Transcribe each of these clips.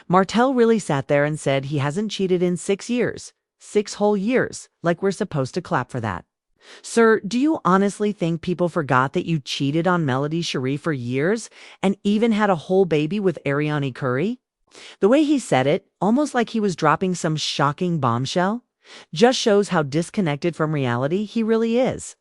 Martell really sat there and said he hasn't cheated in 6 years. 6 whole years, like we're supposed to clap for that. Sir, do you honestly think people forgot that you cheated on Melody Shari for years and even had a whole baby with Arionne Curry? The way he said it, almost like he was dropping some shocking bombshell, just shows how disconnected from reality he really is.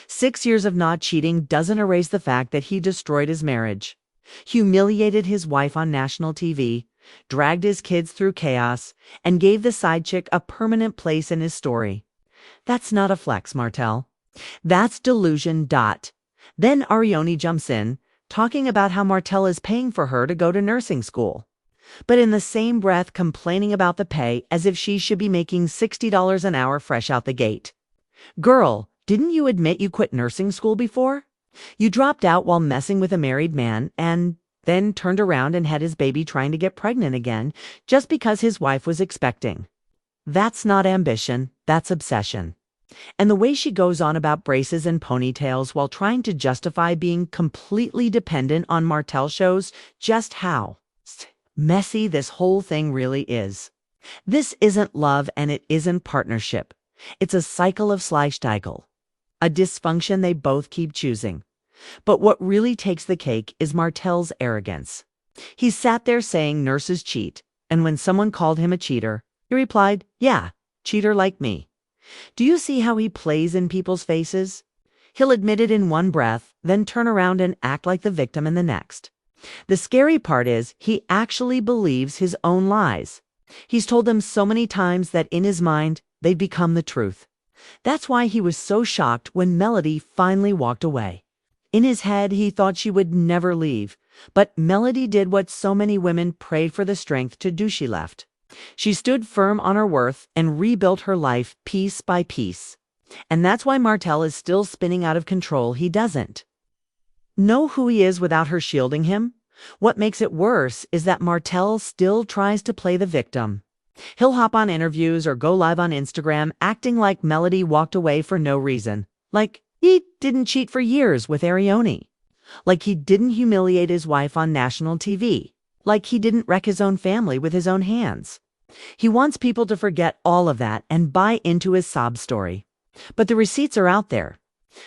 6 years of not cheating doesn't erase the fact that he destroyed his marriage, humiliated his wife on national TV, dragged his kids through chaos, and gave the side chick a permanent place in his story. That's not a flex, Martell. That's delusion. Then Arionne jumps in, talking about how Martell is paying for her to go to nursing school, but in the same breath complaining about the pay as if she should be making $60 an hour fresh out the gate. Girl, didn't you admit you quit nursing school before? You dropped out while messing with a married man and then turned around and had his baby trying to get pregnant again just because his wife was expecting. That's not ambition, that's obsession. And the way she goes on about braces and ponytails while trying to justify being completely dependent on Martell shows just how messy this whole thing really is. This isn't love and it isn't partnership. It's a cycle of cycle, a dysfunction they both keep choosing. But what really takes the cake is Martell's arrogance. He sat there saying nurses cheat, and when someone called him a cheater, he replied, yeah, cheater like me. Do you see how he plays in people's faces? He'll admit it in one breath, then turn around and act like the victim in the next. The scary part is he actually believes his own lies. He's told them so many times that in his mind, they'd become the truth. That's why he was so shocked when Melody finally walked away. In his head, he thought she would never leave, but Melody did what so many women prayed for the strength to do. She left. She stood firm on her worth and rebuilt her life piece by piece. And that's why Martell is still spinning out of control. He doesn't know who he is without her shielding him. What makes it worse is that Martell still tries to play the victim. He'll hop on interviews or go live on Instagram acting like Melody walked away for no reason. Like he didn't cheat for years with Arionne. Like he didn't humiliate his wife on national TV. Like he didn't wreck his own family with his own hands. He wants people to forget all of that and buy into his sob story. But the receipts are out there.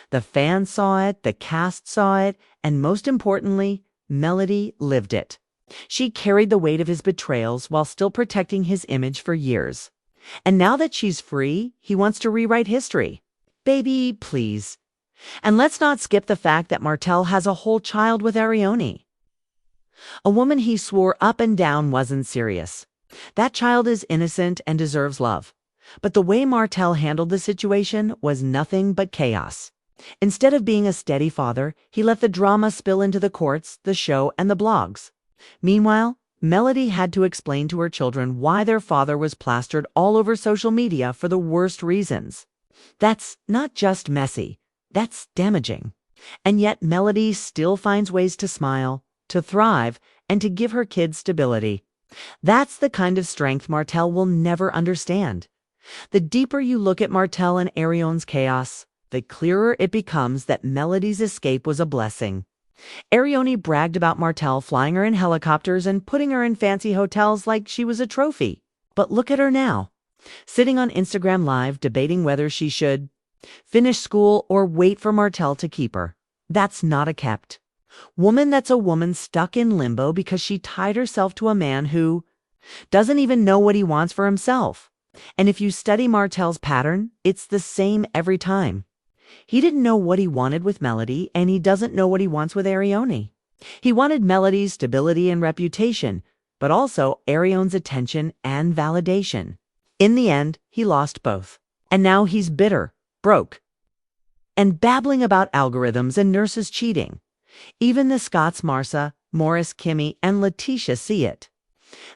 The fans saw it, the cast saw it, and most importantly, Melody lived it. She carried the weight of his betrayals while still protecting his image for years. And now that she's free, he wants to rewrite history. Baby, please. And let's not skip the fact that Martell has a whole child with Arionne, a woman he swore up and down wasn't serious. That child is innocent and deserves love. But the way Martell handled the situation was nothing but chaos. Instead of being a steady father, he let the drama spill into the courts, the show, and the blogs. Meanwhile, Melody had to explain to her children why their father was plastered all over social media for the worst reasons. That's not just messy, that's damaging. And yet Melody still finds ways to smile, to thrive, and to give her kids stability. That's the kind of strength Martell will never understand. The deeper you look at Martell and Arionne's chaos, the clearer it becomes that Melody's escape was a blessing. Arionne bragged about Martell flying her in helicopters and putting her in fancy hotels like she was a trophy. But look at her now, sitting on Instagram Live debating whether she should finish school or wait for Martell to keep her. That's not a kept. Woman, that's a woman stuck in limbo because she tied herself to a man who doesn't even know what he wants for himself. And if you study Martell's pattern, it's the same every time. He didn't know what he wanted with Melody, and he doesn't know what he wants with Arionne. He wanted Melody's stability and reputation, but also Arionne's attention and validation. In the end, he lost both. And now he's bitter, broke, and babbling about algorithms and nurses cheating. Even the Scotts Marsa, Morris, Kimmy, and Letitia see it.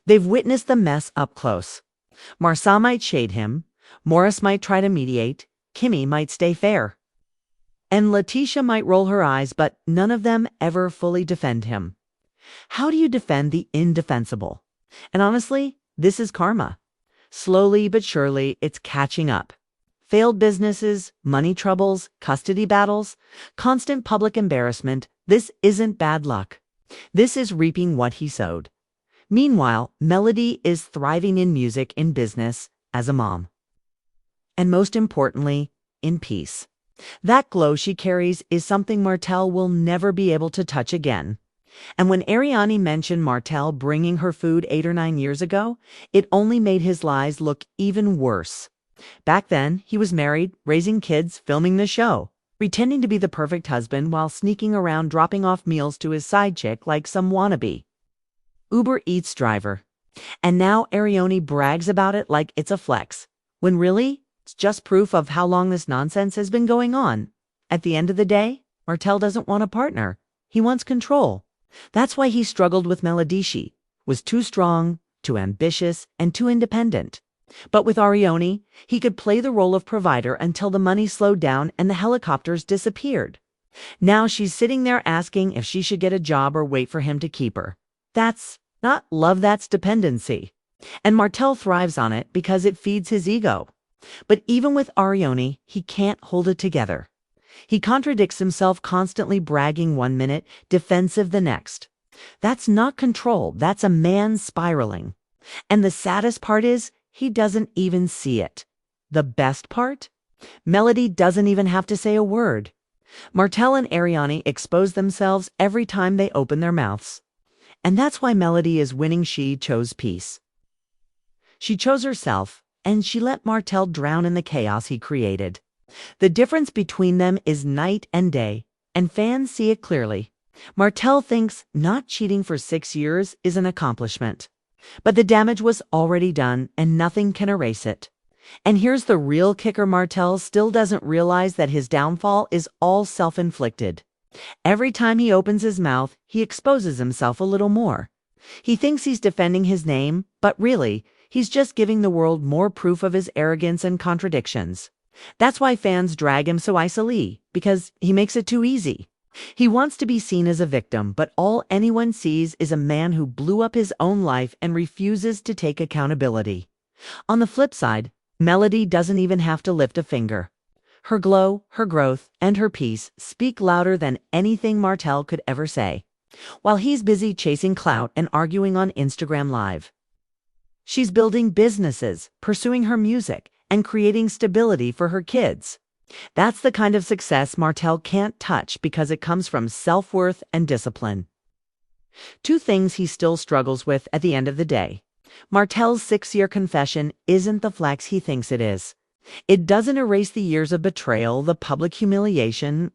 They've witnessed the mess up close. Marsa might shade him, Morris might try to mediate, Kimmy might stay fair, and Letitia might roll her eyes, but none of them ever fully defend him. How do you defend the indefensible? And honestly, this is karma. Slowly but surely, it's catching up. Failed businesses, money troubles, custody battles, constant public embarrassment. This isn't bad luck. This is reaping what he sowed. Meanwhile, Melody is thriving in music, in business, as a mom. And most importantly, in peace. That glow she carries is something Martell will never be able to touch again. And when Arionne mentioned Martell bringing her food 8 or 9 years ago, it only made his lies look even worse. Back then, he was married, raising kids, filming the show, pretending to be the perfect husband while sneaking around dropping off meals to his side chick like some wannabe Uber Eats driver. And now Arionne brags about it like it's a flex, when really, it's just proof of how long this nonsense has been going on. At the end of the day, Martell doesn't want a partner. He wants control. That's why he struggled with Melody Shari, was too strong, too ambitious, and too independent. But with Arionne, he could play the role of provider until the money slowed down and the helicopters disappeared. Now she's sitting there asking if she should get a job or wait for him to keep her. That's not love, that's dependency. And Martell thrives on it because it feeds his ego. But even with Arionne, he can't hold it together. He contradicts himself, constantly bragging one minute, defensive the next. That's not control, that's a man spiraling. And the saddest part is, he doesn't even see it. The best part? Melody doesn't even have to say a word. Martell and Arionne expose themselves every time they open their mouths. And that's why Melody is winning. She chose peace. She chose herself, and she let Martell drown in the chaos he created. The difference between them is night and day, and fans see it clearly. Martell thinks not cheating for 6 years is an accomplishment. But the damage was already done, and nothing can erase it. And here's the real kicker: Martell still doesn't realize that his downfall is all self-inflicted. Every time he opens his mouth, he exposes himself a little more. He thinks he's defending his name, but really, he's just giving the world more proof of his arrogance and contradictions. That's why fans drag him so easily, because he makes it too easy. He wants to be seen as a victim, but all anyone sees is a man who blew up his own life and refuses to take accountability. On the flip side, Melody doesn't even have to lift a finger. Her glow, her growth, and her peace speak louder than anything Martell could ever say, while he's busy chasing clout and arguing on Instagram Live. She's building businesses, pursuing her music, and creating stability for her kids. That's the kind of success Martell can't touch because it comes from self-worth and discipline. 2 things he still struggles with at the end of the day. Martell's 6-year confession isn't the flex he thinks it is. It doesn't erase the years of betrayal, the public humiliation,